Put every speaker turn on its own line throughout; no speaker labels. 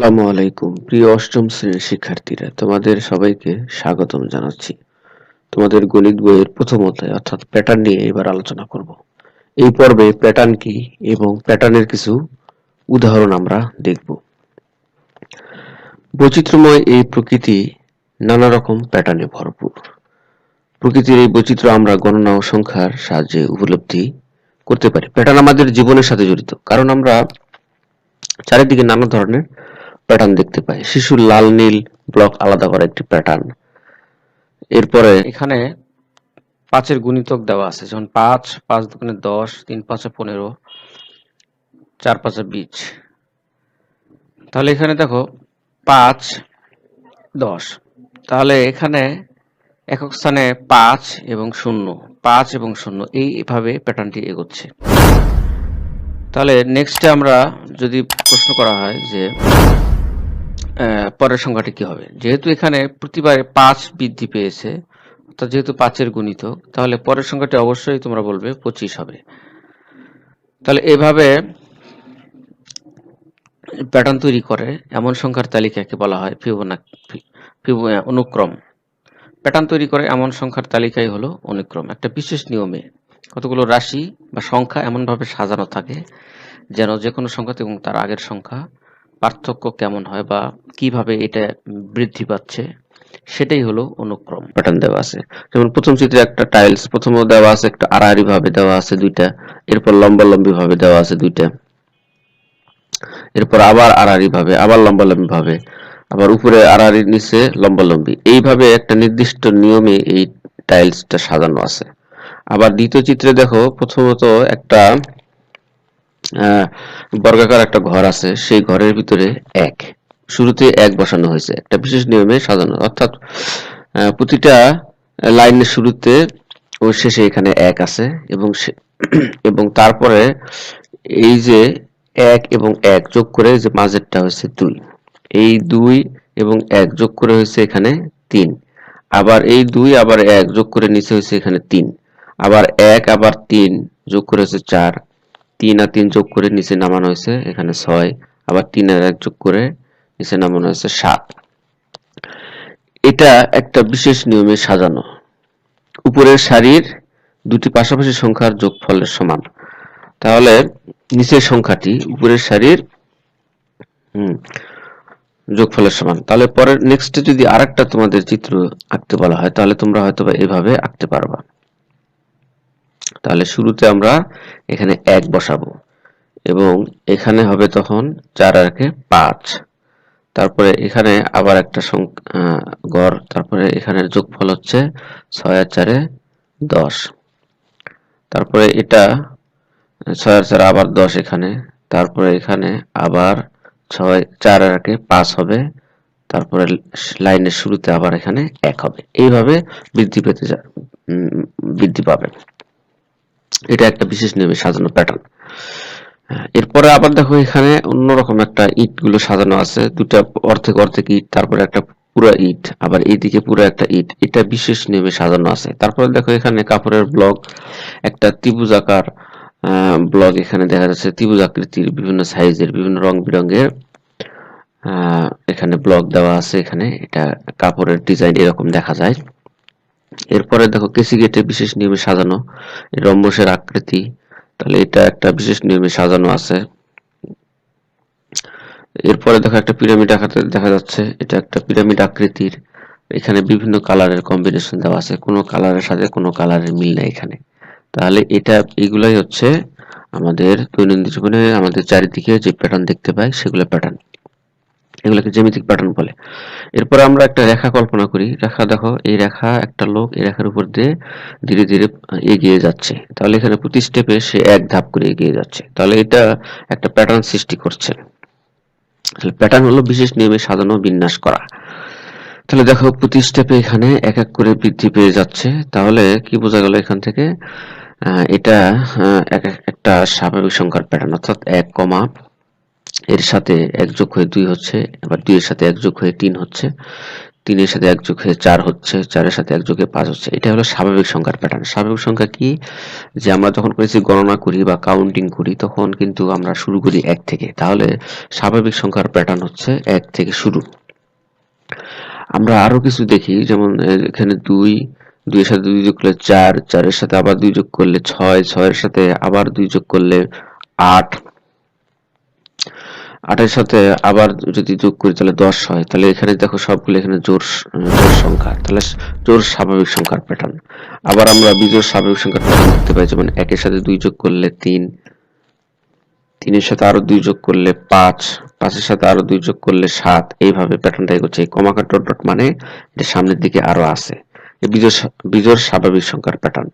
আসসালামু আলাইকুম প্রিয় অষ্টম শ্রেণীর শিক্ষার্থীরা, তোমাদের সবাইকে স্বাগতম জানাচ্ছি। তোমাদের গণিত বইয়ের প্রথম অধ্যায় অর্থাৎ প্যাটার্ন নিয়ে এবার আলোচনা করব। এই পর্বে প্যাটার্ন কি এবং প্যাটার্নের কিছু উদাহরণ আমরা দেখব। বৈচিত্র্যময় এই প্রকৃতি নানা রকম প্যাটার্নে ভরপুর। প্রকৃতির এই বৈচিত্র্য আমরা গণনা ও সংখ্যার সাহায্যে উপলব্ধি করতে পারি। প্যাটার্ন আমাদের জীবনের সাথে জড়িত, কারণ আমরা চারিদিকে নানা ধরনের প্যাটার্ন দেখতে পাই। শিশুর লাল নীল ব্লক আলাদা করা একটি প্যাটার্ন। এরপরে এখানে 5 এর গুণিতক দেওয়া আছে, যেমন 5, 5 দুগুণে 10, 3 5 15, 4 5 20। তাহলে এখানে দেখো 5 10, তাহলে এখানে একক স্থানে 5 এবং 0, 5 এবং 0 এইভাবে প্যাটার্নটি এগোচ্ছে। তাহলে নেক্সটে আমরা যদি প্রশ্ন করা হয় যে পরের সংখ্যাটি কি হবে, যেহেতু এখানে প্রতিবারে 5 বৃদ্ধি পেয়েছে, অর্থাৎ যেহেতু 5 এর গুণিতক, তাহলে পরের সংখ্যাটি অবশ্যই তোমরা বলবে 25 হবে। তাহলে এভাবে প্যাটার্ন তৈরি করে এমন সংখ্যার তালিকাকে বলা হয় অনুক্রম। প্যাটার্ন তৈরি করে এমন সংখ্যার তালিকাই হলো অনুক্রম। একটা বিশেষ নিয়মে কতগুলো রাশি বা সংখ্যা এমনভাবে সাজানো থাকে যেন যে কোনো সংখ্যা এবং তার আগের সংখ্যা পার্থক্য কেমন হয় বা কিভাবে এটা বৃদ্ধি পাচ্ছে, সেটাই হলো অনুক্রম। প্যাটার্ন দেওয়া আছে, যেমন প্রথম চিত্রে একটা টাইলস প্রথমে দেওয়া আছে একটা আড়াআড়ি ভাবে দেওয়া আছে 2টা, এরপর লম্বালম্বি ভাবে দেওয়া আছে 2টা, এরপর আবার আড়াআড়ি ভাবে, আবার লম্বালম্বি ভাবে, আবার উপরে আড়াআড়ি নিচে লম্বালম্বি, এইভাবে একটা নির্দিষ্ট নিয়মে এই টাইলসটা সাজানো আছে। আবার দ্বিতীয় চিত্রে দেখো, প্রথমত একটা বর্গাকার একটা ঘর আছে, সেই ঘরের ভিতরে শুরুতে 1 বসানো হয়েছে, একটা বিশেষ নিয়মে সাজানো, অর্থাৎ প্রতিটা লাইনের শুরুতে ও শেষে এখানে 1 আছে এবং তারপরে এই যে 1 এবং 1 যোগ করে যে মাঝেরটা হয়েছে 2, এই 2 এবং 1 যোগ করে হয়েছে এখানে 3, আবার এই 2 আবার 1 যোগ করে নিচে হয়েছে এখানে 3, আবার 1 আবার 3 যোগ করে হয়েছে 4, 3 আর 3 যোগ করে নিচে নামানো হয়েছে এখানে 6, আবার 3 আর 1 যোগ করে নিচে নামানো হয়েছে 7। এটা একটা বিশেষ নিয়মে সাজানো। উপরের সারির দুটি পাশাপাশি সংখ্যার যোগফলের সমান। তাহলে নিচের সংখ্যাটি উপরের সারির যোগফলের সমান। তাহলে পরের নেক্সটে যদি আরেকটা তোমাদের চিত্র আঁকতে বলা হয়, তাহলে তোমরা হয়তো এভাবে আঁকতে পারবা। তাহলে শুরুতে আমরা এখানে 1 বসাবো এবং এখানে হবে তখন 4 আর 5, তারপরে এখানে আবার একটা গড়, তারপরে এখানে যোগফল হচ্ছে 6 আর 4 10, তারপরে এটা 6 আর 4 আবার 10 এখানে, তারপরে এখানে আবার 4 আর 5 হবে, তারপরে লাইনের শুরুতে আবার এখানে 1 হবে। এইভাবে বৃদ্ধি পাবে। এটা একটা বিশেষ নিয়মে সাজানো প্যাটার্ন। এরপরে আবার দেখো এখানে অন্যরকম একটা ইট গুলো সাজানো আছে, দুটা অর্ধেক অর্ধেক ইট, তারপরে একটা পুরো ইট, আবার এইদিকে পুরো একটা ইট, এটা বিশেষ নিয়মে সাজানো আছে। তারপরে দেখো এখানে কাপড়ের ব্লক, একটা ত্রিভুজাকার ব্লক এখানে দেখা যাচ্ছে, ত্রিভুজ আকৃতির বিভিন্ন সাইজের বিভিন্ন রং বেরঙের এখানে ব্লক দেওয়া আছে। এখানে এটা কাপড়ের ডিজাইন এরকম দেখা যায়। এরপরে দেখো কেসি গেটে বিশেষ নিয়মে সাজানো রম্বসের আকৃতি, তাহলে এটা একটা বিশেষ নিয়মে সাজানো আছে। এরপরে দেখো একটা পিরামিড আকারে দেখা যাচ্ছে, এটা একটা পিরামিড আকৃতির, এখানে বিভিন্ন কালারের কম্বিনেশন দেওয়া আছে, কোনো কালারের সাথে কোনো কালারের মিল নেই এখানে। তাহলে এগুলাই হচ্ছে আমাদের দৈনন্দিন জীবনে আমাদের চারিদিকে যে প্যাটার্ন দেখতে পাই সেগুলো প্যাটার্ন, এগুলোকে জ্যামিতিক প্যাটার্ন বলে। এরপর আমরা একটা রেখা কল্পনা করি। রেখা দেখো, এই রেখা একটা লোক এই রেখার উপর দিয়ে ধীরে ধীরে এগিয়ে যাচ্ছে, তাহলে এখানে প্রতি স্টেপে সে 1 ধাপ করে এগিয়ে যাচ্ছে, তাহলে এটা একটা প্যাটার্ন সৃষ্টি করছে। প্যাটার্ন হলো বিশেষ নিয়মে সাজানো বিন্যাস করা। তাহলে দেখো প্রতি স্টেপে এখানে এক এক করে বৃদ্ধি পেয়ে যাচ্ছে, তাহলে কি বোঝা গেল এখান থেকে, এটা একটা স্বাভাবিক সংখ্যার প্যাটার্ন, অর্থাৎ 1 কমা এর সাথে 1 যোগ হয়ে 2 হচ্ছে, আবার 2 এর সাথে 1 যোগ হয়ে 3 হচ্ছে, 3 এর সাথে 1 যোগ হয়ে 4 হচ্ছে, 4 এর সাথে 1 যোগ হয়ে 5 হচ্ছে। এটা হলো স্বাভাবিক সংখ্যার প্যাটার্ন। স্বাভাবিক সংখ্যা কি? যে আমরা যখন করেছি গণনা করি বা কাউন্টিং করি তখন কিন্তু আমরা শুরু করি 1 থেকে। তাহলে স্বাভাবিক সংখ্যার প্যাটার্ন হচ্ছে 1 থেকে শুরু। আমরা আরো কিছু দেখি, যেমন এখানে 2, 2 এর সাথে 2 যোগ করলে 4, 4 এর সাথে আবার 2 যোগ করলে 6, 6 এর সাথে আবার 2 যোগ করলে 8, 8 এর সাথে আবার যদি যোগ করি তাহলে 10 হয়। তাহলে এখানে দেখো সবগুলো এখানে জোড় সংখ্যা, তাহলে জোড় স্বাভাবিক সংখ্যার প্যাটার্ন। আবার আমরা বিজোড় স্বাভাবিক সংখ্যার প্যাটার্ন দেখতে পাই, যেমন 1 এর সাথে 2 যোগ করলে 3, 3 এর সাথে আরো 2 যোগ করলে 5, 5 এর সাথে আরো 2 যোগ করলে 7। এইভাবে প্যাটার্নটা এগোচ্ছে। এই কমাকার ডট ডট মানে এটা সামনের দিকে আরো আছে। এই বিজোড় স্বাভাবিক সংখ্যার প্যাটার্ন।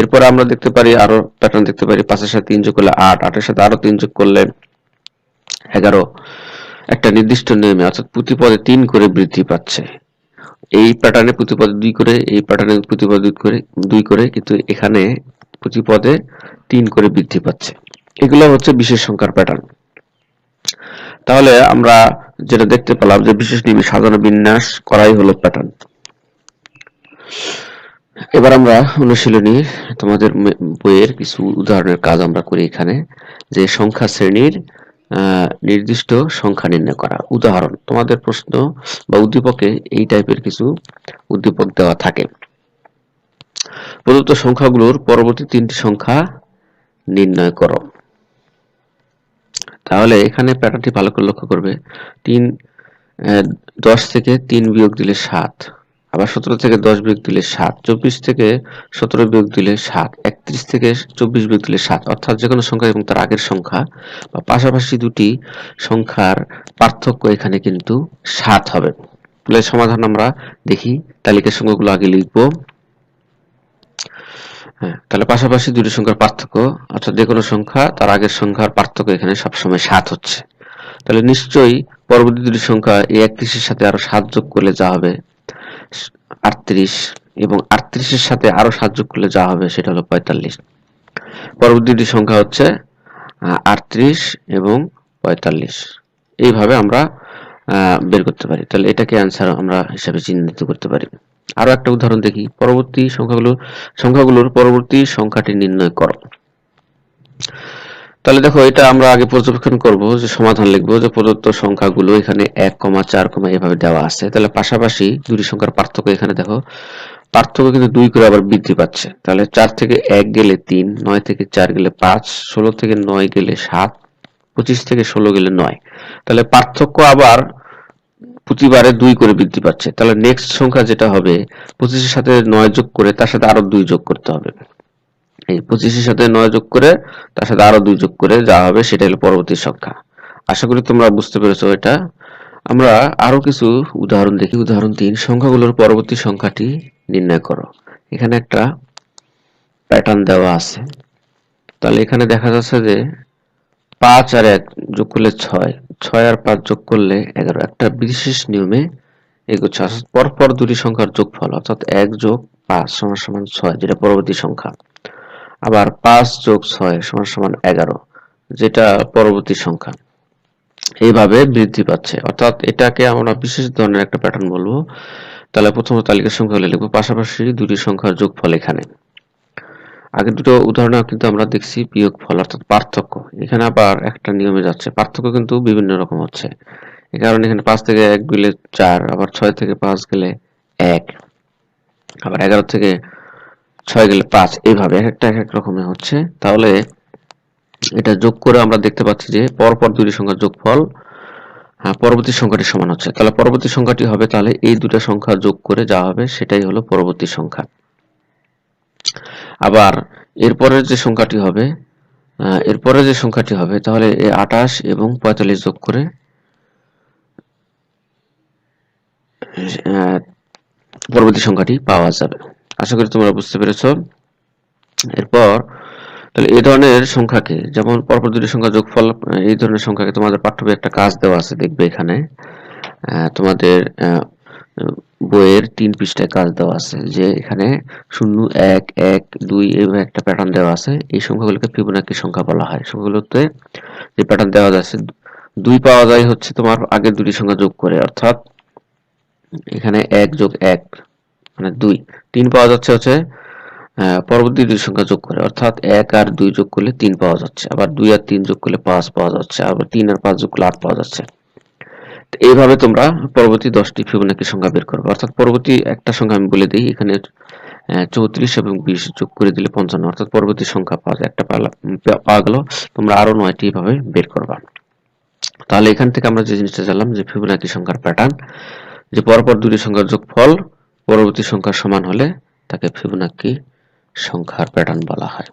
এরপরে আমরা দেখতে পারি আরো প্যাটার্ন দেখতে পারি, 5 এর সাথে 3 যোগ করলে 8, 8 এর সাথে আরো 3 যোগ করলে 11। একটা নির্দিষ্ট নিয়মে, অর্থাৎ প্রতি পদে 3 করে বৃদ্ধি পাচ্ছে। এই প্যাটার্নে প্রতি পদে 2 করে, এই প্যাটার্নে প্রতি পদে 2 করে, কিন্তু এখানে প্রতি পদে 3 করে বৃদ্ধি পাচ্ছে। এগুলো হচ্ছে বিশেষ সংখ্যার প্যাটার্ন। তাহলে আমরা যেটা দেখতে পেলাম যে বিশেষ নিয়মে সাজানো বিন্যাস করাই হলো প্যাটার্ন। এবার আমরা অনুশীলনী তোমাদের বইয়ের কিছু উদাহরণের কাজ আমরা করি এখানে, যে সংখ্যা শ্রেণীর নির্দিষ্ট সংখ্যা নির্ণয় করা। উদাহরণ, তোমাদের প্রশ্ন বা উদ্দীপকে এই টাইপের কিছু উদ্দীপক দেওয়া থাকে। প্রদত্ত সংখ্যাগুলোর পরবর্তী 3টি সংখ্যা নির্ণয় করো। তাহলে এখানে প্যাটার্নটি ভালো করে লক্ষ্য করবে। 10 থেকে 3 বিয়োগ দিলে 7, আবার 17 থেকে 10 বিয়োগ দিলে 7, 24 থেকে 17 বিয়োগ দিলে 7, 31 থেকে 24 বিয়োগ দিলে 7। অর্থাৎ যে কোনো সংখ্যা এবং তার আগের সংখ্যা বা পাশাপাশি দুটি সংখ্যার পার্থক্য এখানে কিন্তু 7 হবে। তাহলে সমাধান আমরা দেখি, তালিকার সংখ্যাগুলো আগে লিখব। তাহলে পাশাপাশি দুটি সংখ্যার পার্থক্য, অর্থাৎ যে কোনো সংখ্যা তার আগের সংখ্যার পার্থক্য এখানে সবসময় 7 হচ্ছে। তাহলে নিশ্চয়ই পরবর্তী দুটি সংখ্যা এই 31 এর সাথে আরো 7 যোগ করলে যা হবে 38, এবং 38 এর সাথে আরো 7 যোগ করলে যা হবে সেটা হলো 45। পরবর্তী দুটি সংখ্যা হচ্ছে 38 এবং 45। এইভাবে আমরা বের করতে পারি। তাহলে এটাকে অ্যান্সার আমরা হিসাবে চিহ্নিত করতে পারি। আরো একটা উদাহরণ দেখি, পরবর্তী সংখ্যাগুলোর পরবর্তী সংখ্যাটি নির্ণয় করো। তাহলে দেখো, এটা আমরা আগে পর্যবেক্ষণ করব, যে সমাধান লিখবো যে প্রদত্ত সংখ্যাগুলো এখানে 1, 4, এভাবে দেওয়া আছে। তাহলে পাশাপাশি দুটি সংখ্যার পার্থক্য এখানে দেখো, পার্থক্য কিন্তু 2 করে আবার বৃদ্ধি পাচ্ছে। তাহলে 4 থেকে 1 গেলে 3, 9 থেকে 4 গেলে 5, 16 থেকে 9 গেলে 7, 25 থেকে 16 গেলে 9। তাহলে পার্থক্য আবার প্রতিবারে 2 করে বৃদ্ধি পাচ্ছে। তাহলে নেক্সট সংখ্যা যেটা হবে, 25 এর সাথে 9 যোগ করে তার সাথে আরো 2 যোগ করতে হবে। এই 25 এর সাথে 9 যোগ করে তার সাথে আরো 2 যোগ করে যা হবে সেটা হলো পরবর্তী সংখ্যা। আশা করি তোমরা বুঝতে পেরেছো এটা। আমরা আরো কিছু উদাহরণ দেখি। উদাহরণ 3, সংখ্যাগুলোর পরবর্তী সংখ্যাটি নির্ণয় করো। এখানে একটা প্যাটার্ন দেওয়া আছে। তাহলে এখানে দেখা যাচ্ছে যে 5 আর 1 যোগ করলে 6, 6 আর 5 যোগ করলে 11। একটা বিশেষ নিয়মে এগোচ্ছে, অর্থাৎ পরপর দুটি সংখ্যার যোগফল, অর্থাৎ 1 যোগ 5 সমান 6, যেটা পরবর্তী সংখ্যা। আবার 5 যোগ 6 সমান 11, যেটা পরবর্তী সংখ্যা। এইভাবে বৃদ্ধি পাচ্ছে, অর্থাৎ এটাকে আমরা বিশেষ ধরনের একটা প্যাটার্ন বলবো। তাহলে প্রথমে তালিকার সংখ্যাগুলো লিখবো, পাশাপাশি দুটি সংখ্যার যোগফল। এখানে আগের দুটো উদাহরণে কিন্তু আমরা দেখছি বিয়োগফল, অর্থাৎ পার্থক্য। এখানে আবার একটা নিয়মে যাচ্ছে, পার্থক্য কিন্তু বিভিন্ন রকম হচ্ছে। এই কারণে এখানে 5 থেকে 1 গেলে 4, আবার 6 থেকে 5 গেলে 1, আবার 11 থেকে 6 গেলে 5। এইভাবে এক এক রকমের হচ্ছে। তাহলে এটা যোগ করে আমরা দেখতে পাচ্ছি যে পরপর দুটি সংখ্যার যোগফল পরবর্তী সংখ্যাটি সমান হচ্ছে। তাহলে পরবর্তী সংখ্যাটি হবে, তাহলে এই দুটো সংখ্যা যোগ করে যা হবে সেটাই হলো পরবর্তী সংখ্যা। আবার এরপরের যে সংখ্যাটি হবে, তাহলে এই 28 এবং 45 যোগ করে পরবর্তী সংখ্যাটি পাওয়া যাবে। আশা করি তোমরা বুঝতে পেরেছো। এরপর তাহলে এই ধরনের সংখ্যাকে, যেমন পরপর দুটি সংখ্যা যোগফল, এই ধরনের সংখ্যাকে তোমাদের পাঠ্যবইয়ে একটা কাজ দেওয়া আছে, দেখবে এখানে তোমাদের বইয়ের 3 পৃষ্ঠায় কাজ দেওয়া আছে, যে এখানে 0, 1, 1, 2 এইভাবে একটা প্যাটার্ন দেওয়া আছে। এই সংখ্যাগুলোকে ফিবোনাকি সংখ্যা বলা হয়। সংখ্যাগুলোতে যে প্যাটার্ন দেওয়া যাচ্ছে, 2 পাওয়া যায় হচ্ছে তোমার আগের দুটি সংখ্যা যোগ করে, অর্থাৎ এখানে 1 যোগ 1 মানে 2, 3 পাওয়া যাচ্ছে হচ্ছে পরবর্তী দুই সংখ্যা যোগ করে, অর্থাৎ 1 আর 2 যোগ করলে 3 পাওয়া যাচ্ছে, আবার 2 আর 3 যোগ করলে 5 পাওয়া যাচ্ছে, আবার 3 আর 5 যোগ করলে 8 পাওয়া যাচ্ছে। তো এইভাবে তোমরা পরবর্তী 10টি ফিবোনাকি সংখ্যা বের করবে। অর্থাৎ পরবর্তী একটা সংখ্যা আমি বলে দিই, এখানে 34 এবং 20 যোগ করে দিলে 55, অর্থাৎ পরবর্তী সংখ্যা পাওয়া যায়, একটা পাওয়া গেল। তোমরা আরো 9টি এভাবে বের করবা। তাহলে এখান থেকে আমরা যে জিনিসটা জানলাম যে ফিবোনাকি সংখ্যার প্যাটার্ন, যে পরপর দুটি সংখ্যার যোগফল পরবর্তী সংখ্যার সমান হলে তাকে ফিবোনাকি সংখ্যার প্যাটার্ন বলা হয়।